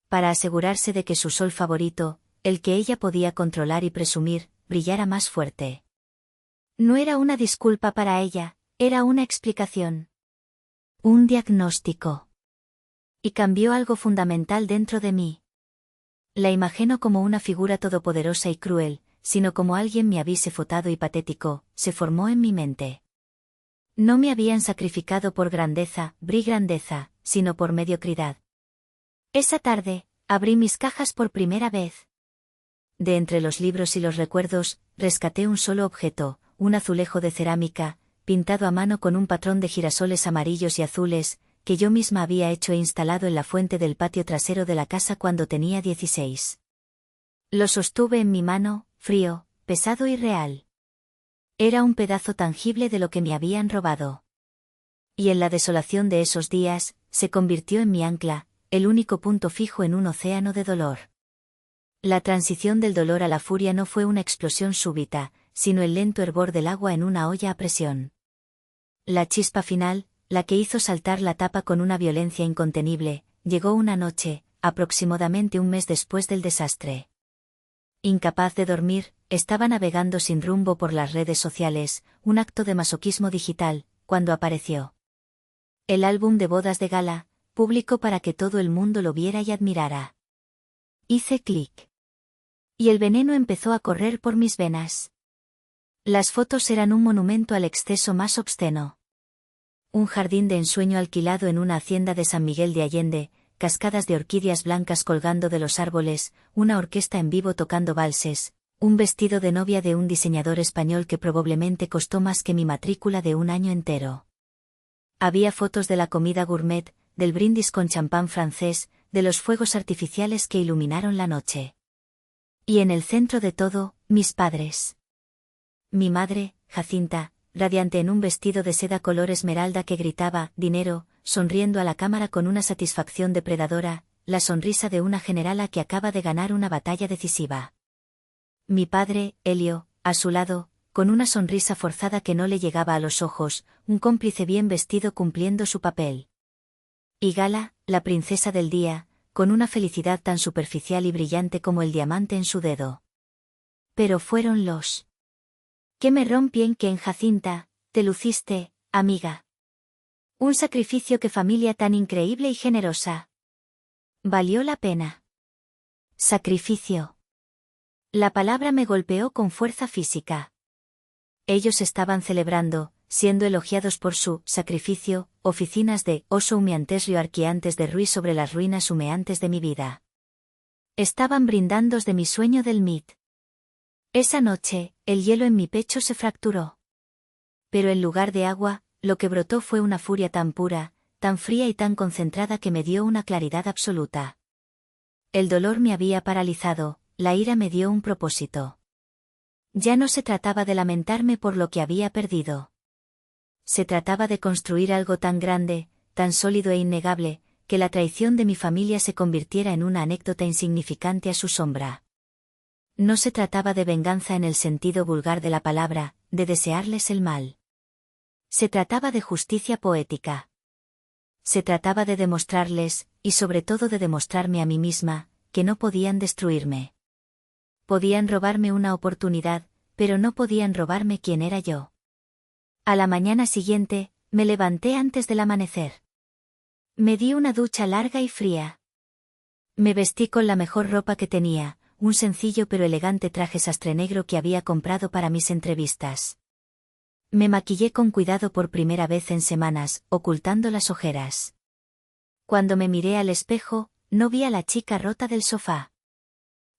S1: Para asegurarse de que su sol favorito, el que ella podía controlar y presumir, brillara más fuerte. No era una disculpa para ella, era una explicación. Un diagnóstico. Y cambió algo fundamental dentro de mí. La imagino como una figura todopoderosa y cruel, sino como alguien me había fotado y patético, se formó en mi mente. No me habían sacrificado por grandeza, sino por mediocridad. Esa tarde, abrí mis cajas por primera vez. De entre los libros y los recuerdos, rescaté un solo objeto, un azulejo de cerámica, pintado a mano con un patrón de girasoles amarillos y azules, que yo misma había hecho e instalado en la fuente del patio trasero de la casa cuando tenía 16. Lo sostuve en mi mano, frío, pesado y real. Era un pedazo tangible de lo que me habían robado. Y en la desolación de esos días, se convirtió en mi ancla, el único punto fijo en un océano de dolor. La transición del dolor a la furia no fue una explosión súbita, sino el lento hervor del agua en una olla a presión. La chispa final, la que hizo saltar la tapa con una violencia incontenible, llegó una noche, aproximadamente un mes después del desastre. Incapaz de dormir, estaba navegando sin rumbo por las redes sociales, un acto de masoquismo digital, cuando apareció el álbum de bodas de gala, público para que todo el mundo lo viera y admirara. Hice clic. Y el veneno empezó a correr por mis venas. Las fotos eran un monumento al exceso más obsceno. Un jardín de ensueño alquilado en una hacienda de San Miguel de Allende, cascadas de orquídeas blancas colgando de los árboles, una orquesta en vivo tocando valses, un vestido de novia de un diseñador español que probablemente costó más que mi matrícula de un año entero. Había fotos de la comida gourmet, del brindis con champán francés, de los fuegos artificiales que iluminaron la noche. Y en el centro de todo, mis padres. Mi madre, Jacinta, radiante en un vestido de seda color esmeralda que gritaba, dinero, sonriendo a la cámara con una satisfacción depredadora, la sonrisa de una generala que acaba de ganar una batalla decisiva. Mi padre, Helio, a su lado, con una sonrisa forzada que no le llegaba a los ojos, un cómplice bien vestido cumpliendo su papel. Y Gala, la princesa del día, con una felicidad tan superficial y brillante como el diamante en su dedo. Pero fueron los que me rompien que en Jacinta, te luciste, amiga. Un sacrificio que familia tan increíble y generosa. Valió la pena. Sacrificio. La palabra me golpeó con fuerza física. Ellos estaban celebrando, siendo elogiados por su sacrificio, oficinas de oso humeantes rioarquiantes de Ruiz sobre las ruinas humeantes de mi vida. Estaban brindando de mi sueño del MIT. Esa noche, el hielo en mi pecho se fracturó. Pero en lugar de agua, lo que brotó fue una furia tan pura, tan fría y tan concentrada que me dio una claridad absoluta. El dolor me había paralizado, la ira me dio un propósito. Ya no se trataba de lamentarme por lo que había perdido. Se trataba de construir algo tan grande, tan sólido e innegable, que la traición de mi familia se convirtiera en una anécdota insignificante a su sombra. No se trataba de venganza en el sentido vulgar de la palabra, de desearles el mal. Se trataba de justicia poética. Se trataba de demostrarles, y sobre todo de demostrarme a mí misma, que no podían destruirme. Podían robarme una oportunidad, pero no podían robarme quién era yo. A la mañana siguiente, me levanté antes del amanecer. Me di una ducha larga y fría. Me vestí con la mejor ropa que tenía, un sencillo pero elegante traje sastre negro que había comprado para mis entrevistas. Me maquillé con cuidado por primera vez en semanas, ocultando las ojeras. Cuando me miré al espejo, no vi a la chica rota del sofá.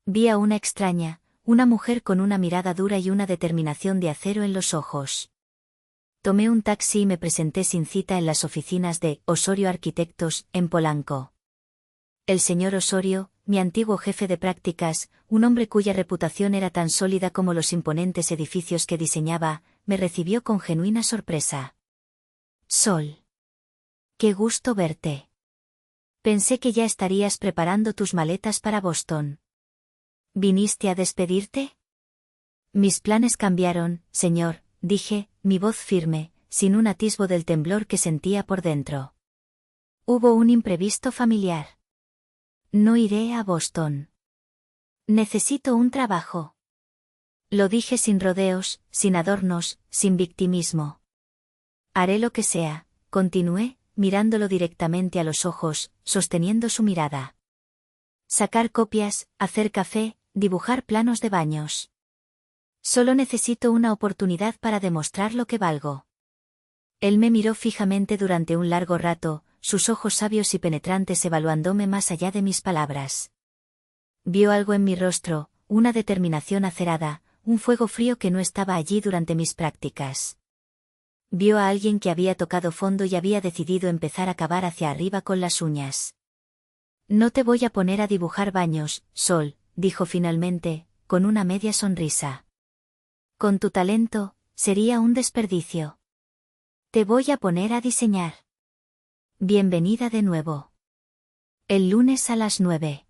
S1: Vi a una extraña, una mujer con una mirada dura y una determinación de acero en los ojos. Tomé un taxi y me presenté sin cita en las oficinas de Osorio Arquitectos, en Polanco. El señor Osorio, mi antiguo jefe de prácticas, un hombre cuya reputación era tan sólida como los imponentes edificios que diseñaba, me recibió con genuina sorpresa. Sol. Qué gusto verte. Pensé que ya estarías preparando tus maletas para Boston. ¿Viniste a despedirte? Mis planes cambiaron, señor, dije, mi voz firme, sin un atisbo del temblor que sentía por dentro. Hubo un imprevisto familiar. No iré a Boston. Necesito un trabajo. Lo dije sin rodeos, sin adornos, sin victimismo. Haré lo que sea, continué, mirándolo directamente a los ojos, sosteniendo su mirada. Sacar copias, hacer café, dibujar planos de baños. Solo necesito una oportunidad para demostrar lo que valgo. Él me miró fijamente durante un largo rato, sus ojos sabios y penetrantes evaluándome más allá de mis palabras. Vio algo en mi rostro, una determinación acerada, un fuego frío que no estaba allí durante mis prácticas. Vio a alguien que había tocado fondo y había decidido empezar a cavar hacia arriba con las uñas. No te voy a poner a dibujar baños, Sol, dijo finalmente, con una media sonrisa. Con tu talento, sería un desperdicio. Te voy a poner a diseñar. Bienvenida de nuevo. El lunes a las 9.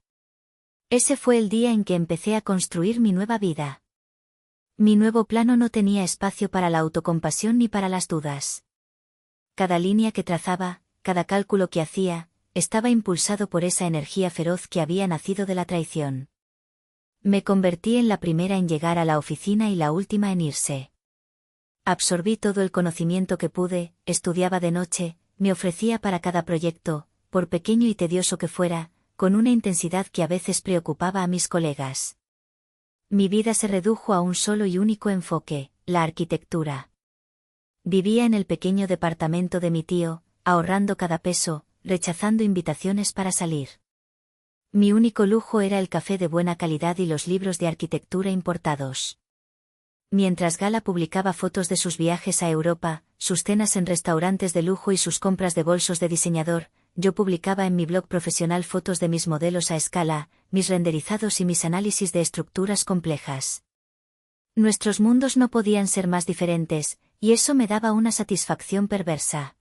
S1: Ese fue el día en que empecé a construir mi nueva vida. Mi nuevo plano no tenía espacio para la autocompasión ni para las dudas. Cada línea que trazaba, cada cálculo que hacía, estaba impulsado por esa energía feroz que había nacido de la traición. Me convertí en la primera en llegar a la oficina y la última en irse. Absorbí todo el conocimiento que pude, estudiaba de noche, me ofrecía para cada proyecto, por pequeño y tedioso que fuera, con una intensidad que a veces preocupaba a mis colegas. Mi vida se redujo a un solo y único enfoque, la arquitectura. Vivía en el pequeño departamento de mi tío, ahorrando cada peso, rechazando invitaciones para salir. Mi único lujo era el café de buena calidad y los libros de arquitectura importados. Mientras Gala publicaba fotos de sus viajes a Europa, sus cenas en restaurantes de lujo y sus compras de bolsos de diseñador, yo publicaba en mi blog profesional fotos de mis modelos a escala, mis renderizados y mis análisis de estructuras complejas. Nuestros mundos no podían ser más diferentes, y eso me daba una satisfacción perversa.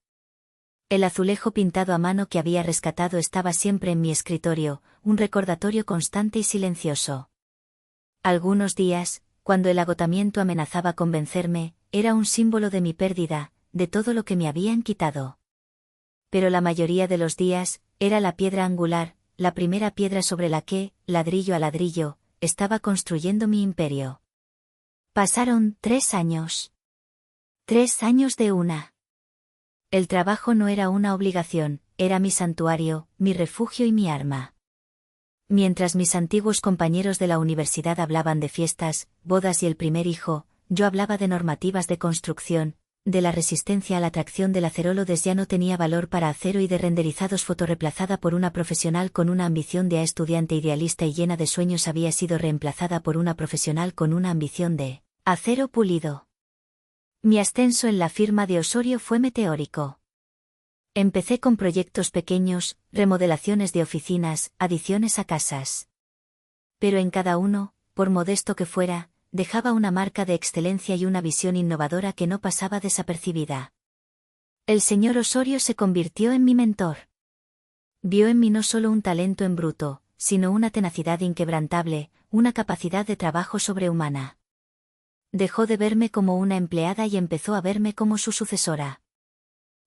S1: El azulejo pintado a mano que había rescatado estaba siempre en mi escritorio, un recordatorio constante y silencioso. Algunos días, cuando el agotamiento amenazaba con vencerme, era un símbolo de mi pérdida, de todo lo que me habían quitado. Pero la mayoría de los días, era la piedra angular, la primera piedra sobre la que, ladrillo a ladrillo, estaba construyendo mi imperio. Pasaron 3 años. 3 años de una. El trabajo no era una obligación, era mi santuario, mi refugio y mi arma. Mientras mis antiguos compañeros de la universidad hablaban de fiestas, bodas y el primer hijo, yo hablaba de normativas de construcción, de la resistencia a la tracción del acerolo ya no tenía valor para acero y de renderizados fotorreemplazada por una profesional con una ambición de estudiante idealista y llena de sueños había sido reemplazada por una profesional con una ambición de acero pulido. Mi ascenso en la firma de Osorio fue meteórico. Empecé con proyectos pequeños, remodelaciones de oficinas, adiciones a casas. Pero en cada uno, por modesto que fuera, dejaba una marca de excelencia y una visión innovadora que no pasaba desapercibida. El señor Osorio se convirtió en mi mentor. Vio en mí no solo un talento en bruto, sino una tenacidad inquebrantable, una capacidad de trabajo sobrehumana. Dejó de verme como una empleada y empezó a verme como su sucesora.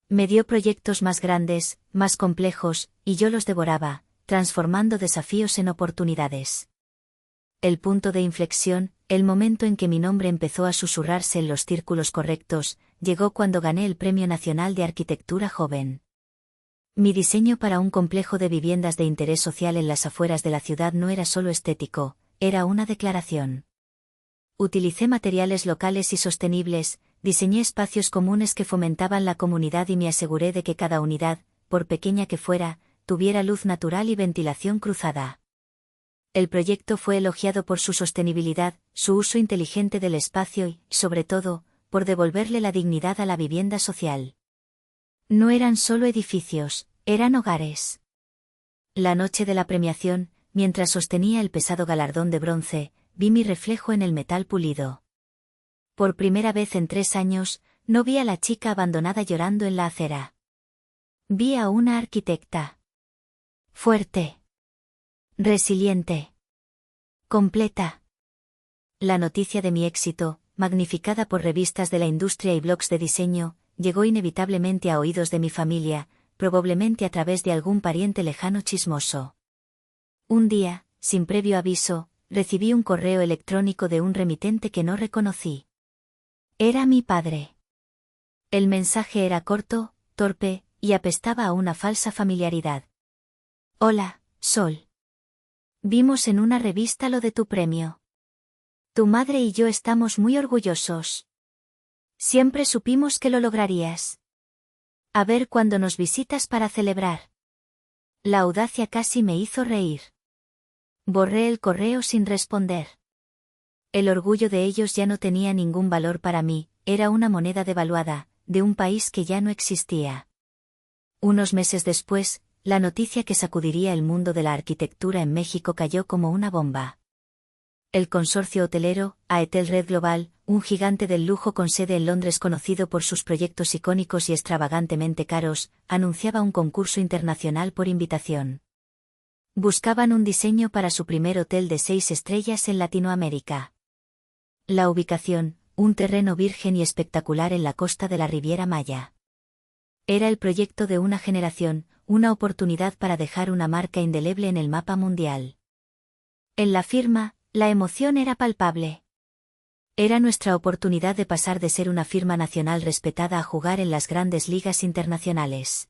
S1: Me dio proyectos más grandes, más complejos, y yo los devoraba, transformando desafíos en oportunidades. El punto de inflexión, el momento en que mi nombre empezó a susurrarse en los círculos correctos, llegó cuando gané el Premio Nacional de Arquitectura Joven. Mi diseño para un complejo de viviendas de interés social en las afueras de la ciudad no era solo estético, era una declaración. Utilicé materiales locales y sostenibles, diseñé espacios comunes que fomentaban la comunidad y me aseguré de que cada unidad, por pequeña que fuera, tuviera luz natural y ventilación cruzada. El proyecto fue elogiado por su sostenibilidad, su uso inteligente del espacio y, sobre todo, por devolverle la dignidad a la vivienda social. No eran solo edificios, eran hogares. La noche de la premiación, mientras sostenía el pesado galardón de bronce, vi mi reflejo en el metal pulido. Por primera vez en 3 años, no vi a la chica abandonada llorando en la acera. Vi a una arquitecta. Fuerte. Resiliente. Completa. La noticia de mi éxito, magnificada por revistas de la industria y blogs de diseño, llegó inevitablemente a oídos de mi familia, probablemente a través de algún pariente lejano chismoso. Un día, sin previo aviso, recibí un correo electrónico de un remitente que no reconocí. Era mi padre. El mensaje era corto, torpe, y apestaba a una falsa familiaridad. Hola, Sol. Vimos en una revista lo de tu premio. Tu madre y yo estamos muy orgullosos. Siempre supimos que lo lograrías. A ver cuándo nos visitas para celebrar. La audacia casi me hizo reír. Borré el correo sin responder. El orgullo de ellos ya no tenía ningún valor para mí, era una moneda devaluada, de un país que ya no existía. Unos meses después, la noticia que sacudiría el mundo de la arquitectura en México cayó como una bomba. El consorcio hotelero, Aetel Red Global, un gigante del lujo con sede en Londres conocido por sus proyectos icónicos y extravagantemente caros, anunciaba un concurso internacional por invitación. Buscaban un diseño para su primer hotel de 6 estrellas en Latinoamérica. La ubicación, un terreno virgen y espectacular en la costa de la Riviera Maya. Era el proyecto de una generación, una oportunidad para dejar una marca indeleble en el mapa mundial. En la firma, la emoción era palpable. Era nuestra oportunidad de pasar de ser una firma nacional respetada a jugar en las grandes ligas internacionales.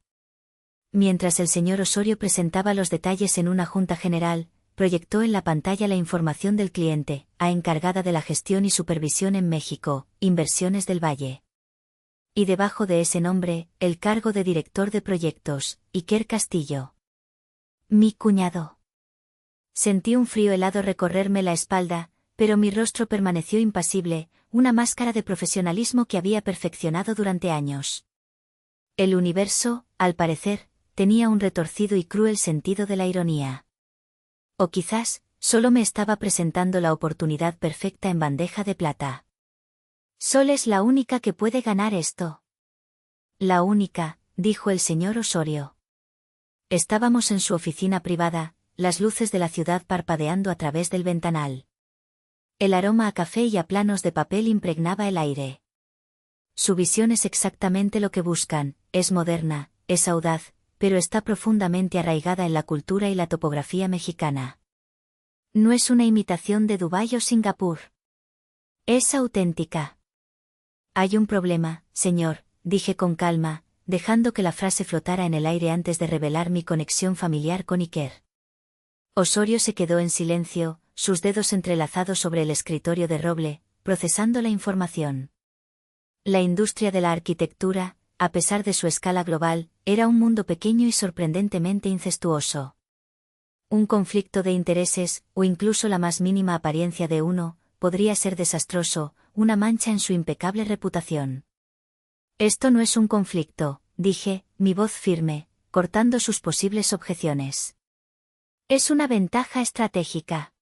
S1: Mientras el señor Osorio presentaba los detalles en una junta general, proyectó en la pantalla la información del cliente, encargada de la gestión y supervisión en México, Inversiones del Valle. Y debajo de ese nombre, el cargo de director de proyectos, Iker Castillo. Mi cuñado. Sentí un frío helado recorrerme la espalda, pero mi rostro permaneció impasible, una máscara de profesionalismo que había perfeccionado durante años. El universo, al parecer, tenía un retorcido y cruel sentido de la ironía. O quizás, solo me estaba presentando la oportunidad perfecta en bandeja de plata. Sol es la única que puede ganar esto. La única, dijo el señor Osorio. Estábamos en su oficina privada, las luces de la ciudad parpadeando a través del ventanal. El aroma a café y a planos de papel impregnaba el aire. Su visión es exactamente lo que buscan, es moderna, es audaz, pero está profundamente arraigada en la cultura y la topografía mexicana. No es una imitación de Dubái o Singapur. Es auténtica. Hay un problema, señor, dije con calma, dejando que la frase flotara en el aire antes de revelar mi conexión familiar con Iker. Osorio se quedó en silencio, sus dedos entrelazados sobre el escritorio de roble, procesando la información. La industria de la arquitectura, a pesar de su escala global, era un mundo pequeño y sorprendentemente incestuoso. Un conflicto de intereses, o incluso la más mínima apariencia de uno, podría ser desastroso, una mancha en su impecable reputación. Esto no es un conflicto, dije, mi voz firme, cortando sus posibles objeciones. Es una ventaja estratégica.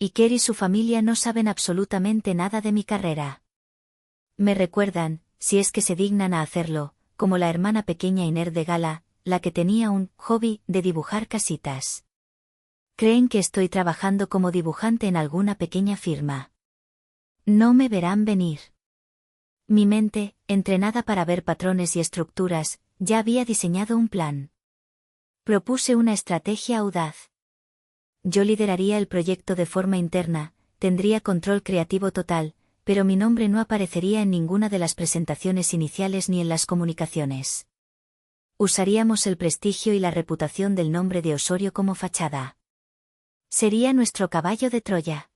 S1: Iker y su familia no saben absolutamente nada de mi carrera. Me recuerdan, si es que se dignan a hacerlo, como la hermana pequeña Iner de Gala, la que tenía un hobby de dibujar casitas. Creen que estoy trabajando como dibujante en alguna pequeña firma. No me verán venir. Mi mente, entrenada para ver patrones y estructuras, ya había diseñado un plan. Propuse una estrategia audaz. Yo lideraría el proyecto de forma interna, tendría control creativo total, pero mi nombre no aparecería en ninguna de las presentaciones iniciales ni en las comunicaciones. Usaríamos el prestigio y la reputación del nombre de Osorio como fachada. Sería nuestro caballo de Troya.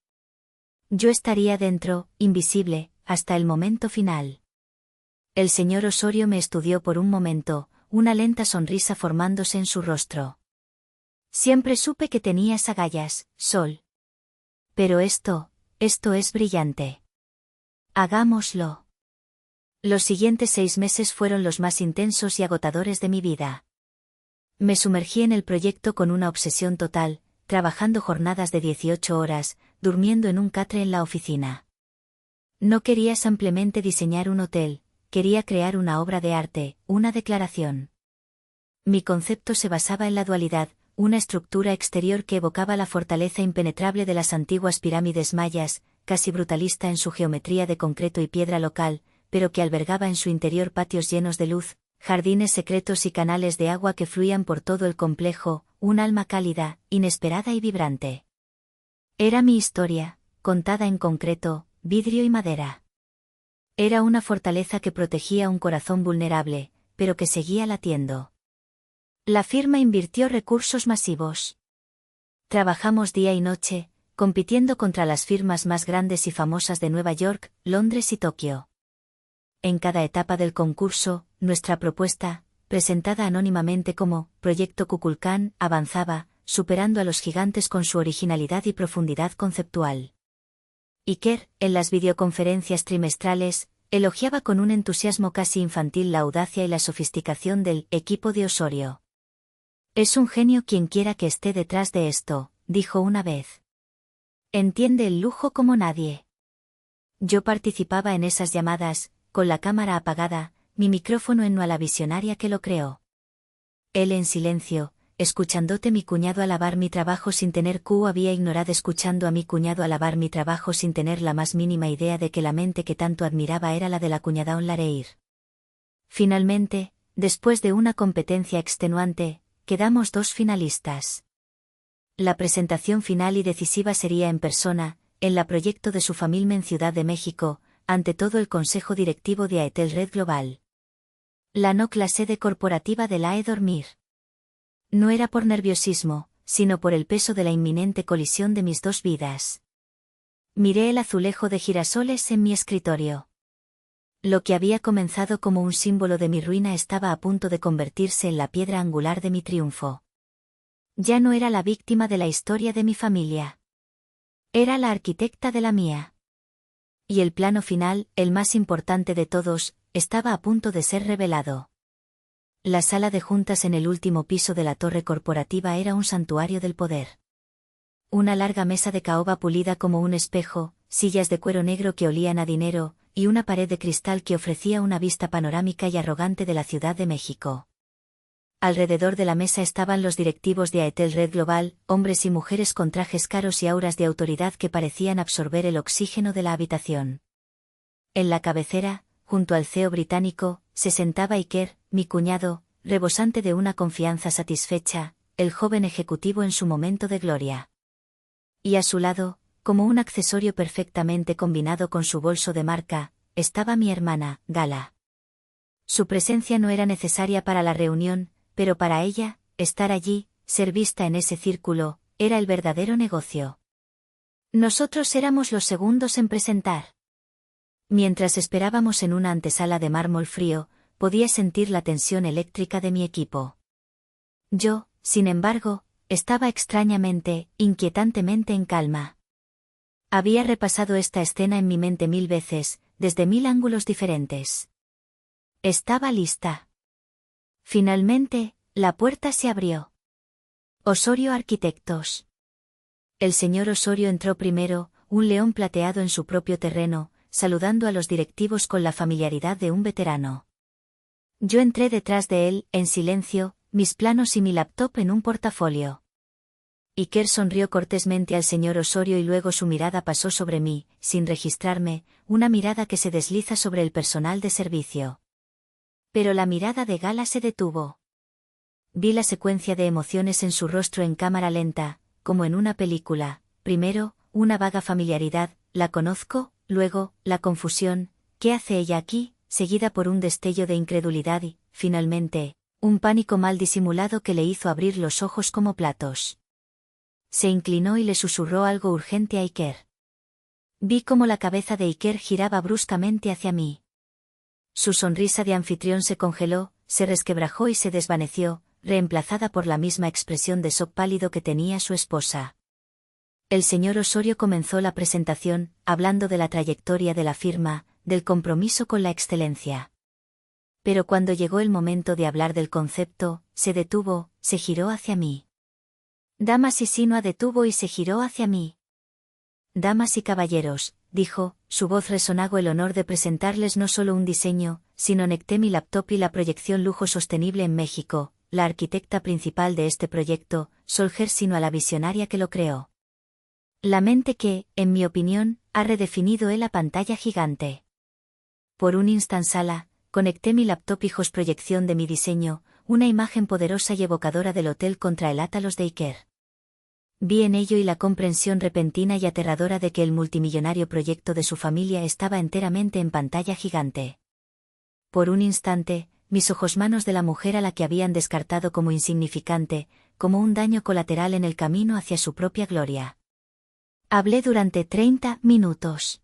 S1: Yo estaría dentro, invisible, hasta el momento final. El señor Osorio me estudió por un momento, una lenta sonrisa formándose en su rostro. Siempre supe que tenías agallas, Sol. Pero esto es brillante. Hagámoslo. Los siguientes 6 meses fueron los más intensos y agotadores de mi vida. Me sumergí en el proyecto con una obsesión total, trabajando jornadas de 18 horas, durmiendo en un catre en la oficina. No quería simplemente diseñar un hotel, quería crear una obra de arte, una declaración. Mi concepto se basaba en la dualidad, una estructura exterior que evocaba la fortaleza impenetrable de las antiguas pirámides mayas, casi brutalista en su geometría de concreto y piedra local, pero que albergaba en su interior patios llenos de luz, jardines secretos y canales de agua que fluían por todo el complejo, un alma cálida, inesperada y vibrante. Era mi historia, contada en concreto, vidrio y madera. Era una fortaleza que protegía un corazón vulnerable, pero que seguía latiendo. La firma invirtió recursos masivos. Trabajamos día y noche, compitiendo contra las firmas más grandes y famosas de Nueva York, Londres y Tokio. En cada etapa del concurso, nuestra propuesta, presentada anónimamente como Proyecto Kukulcán, avanzaba, superando a los gigantes con su originalidad y profundidad conceptual. Iker, en las videoconferencias trimestrales, elogiaba con un entusiasmo casi infantil la audacia y la sofisticación del equipo de Osorio. «Es un genio quien quiera que esté detrás de esto», dijo una vez. «Entiende el lujo como nadie». Yo participaba en esas llamadas, con la cámara apagada, mi micrófono en no a la visionaria que lo creó. Él en silencio, escuchándote mi cuñado alabar mi trabajo sin tener había ignorado escuchando a mi cuñado alabar mi trabajo sin tener la más mínima idea de que la mente que tanto admiraba era la de la cuñada Onlareir. Finalmente, después de una competencia extenuante, quedamos 2 finalistas. La presentación final y decisiva sería en persona, en la proyecto de su familia en Ciudad de México, ante todo el consejo directivo de Aetel Red Global. La no clase de corporativa de la dormir. No era por nerviosismo, sino por el peso de la inminente colisión de mis 2 vidas. Miré el azulejo de girasoles en mi escritorio. Lo que había comenzado como un símbolo de mi ruina estaba a punto de convertirse en la piedra angular de mi triunfo. Ya no era la víctima de la historia de mi familia. Era la arquitecta de la mía. Y el plano final, el más importante de todos, estaba a punto de ser revelado. La sala de juntas en el último piso de la torre corporativa era un santuario del poder. Una larga mesa de caoba pulida como un espejo, sillas de cuero negro que olían a dinero, y una pared de cristal que ofrecía una vista panorámica y arrogante de la Ciudad de México. Alrededor de la mesa estaban los directivos de Aetel Red Global, hombres y mujeres con trajes caros y auras de autoridad que parecían absorber el oxígeno de la habitación. En la cabecera, junto al CEO británico, se sentaba Iker, mi cuñado, rebosante de una confianza satisfecha, el joven ejecutivo en su momento de gloria. Y a su lado, como un accesorio perfectamente combinado con su bolso de marca, estaba mi hermana, Gala. Su presencia no era necesaria para la reunión, pero para ella, estar allí, ser vista en ese círculo, era el verdadero negocio. Nosotros éramos los segundos en presentar. Mientras esperábamos en una antesala de mármol frío, podía sentir la tensión eléctrica de mi equipo. Yo, sin embargo, estaba extrañamente, inquietantemente en calma. Había repasado esta escena en mi mente 1000 veces, desde 1000 ángulos diferentes. Estaba lista. Finalmente, la puerta se abrió. Osorio Arquitectos. El señor Osorio entró primero, un león plateado en su propio terreno, saludando a los directivos con la familiaridad de un veterano. Yo entré detrás de él, en silencio, mis planos y mi laptop en un portafolio. Iker sonrió cortésmente al señor Osorio y luego su mirada pasó sobre mí, sin registrarme, una mirada que se desliza sobre el personal de servicio. Pero la mirada de Gala se detuvo. Vi la secuencia de emociones en su rostro en cámara lenta, como en una película, primero, una vaga familiaridad, la conozco, luego, la confusión, ¿qué hace ella aquí?, seguida por un destello de incredulidad y, finalmente, un pánico mal disimulado que le hizo abrir los ojos como platos. Se inclinó y le susurró algo urgente a Iker. Vi cómo la cabeza de Iker giraba bruscamente hacia mí. Su sonrisa de anfitrión se congeló, se resquebrajó y se desvaneció, reemplazada por la misma expresión de shock pálido que tenía su esposa. El señor Osorio comenzó la presentación, hablando de la trayectoria de la firma, del compromiso con la excelencia. Pero cuando llegó el momento de hablar del concepto, se detuvo, se giró hacia mí. Damas y Sinua detuvo y se giró hacia mí. Damas y caballeros, dijo, su voz resonó el honor de presentarles no solo un diseño, sino necté mi laptop y la proyección lujo sostenible en México, la arquitecta principal de este proyecto, Solger sino a la visionaria que lo creó. La mente que, en mi opinión, ha redefinido la pantalla gigante. Por un instant sala, conecté mi laptop hijos proyección de mi diseño, una imagen poderosa y evocadora del hotel contra el Átalos de Iker. Vi en ello y la comprensión repentina y aterradora de que el multimillonario proyecto de su familia estaba enteramente en pantalla gigante. Por un instante, mis ojos manos de la mujer a la que habían descartado como insignificante, como un daño colateral en el camino hacia su propia gloria. Hablé durante 30 minutos.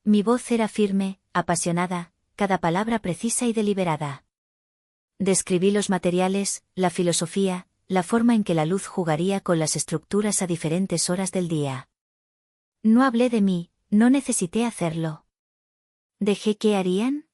S1: Mi voz era firme, apasionada, cada palabra precisa y deliberada. Describí los materiales, la filosofía, la forma en que la luz jugaría con las estructuras a diferentes horas del día. No hablé de mí, no necesité hacerlo. ¿Dejé que harían?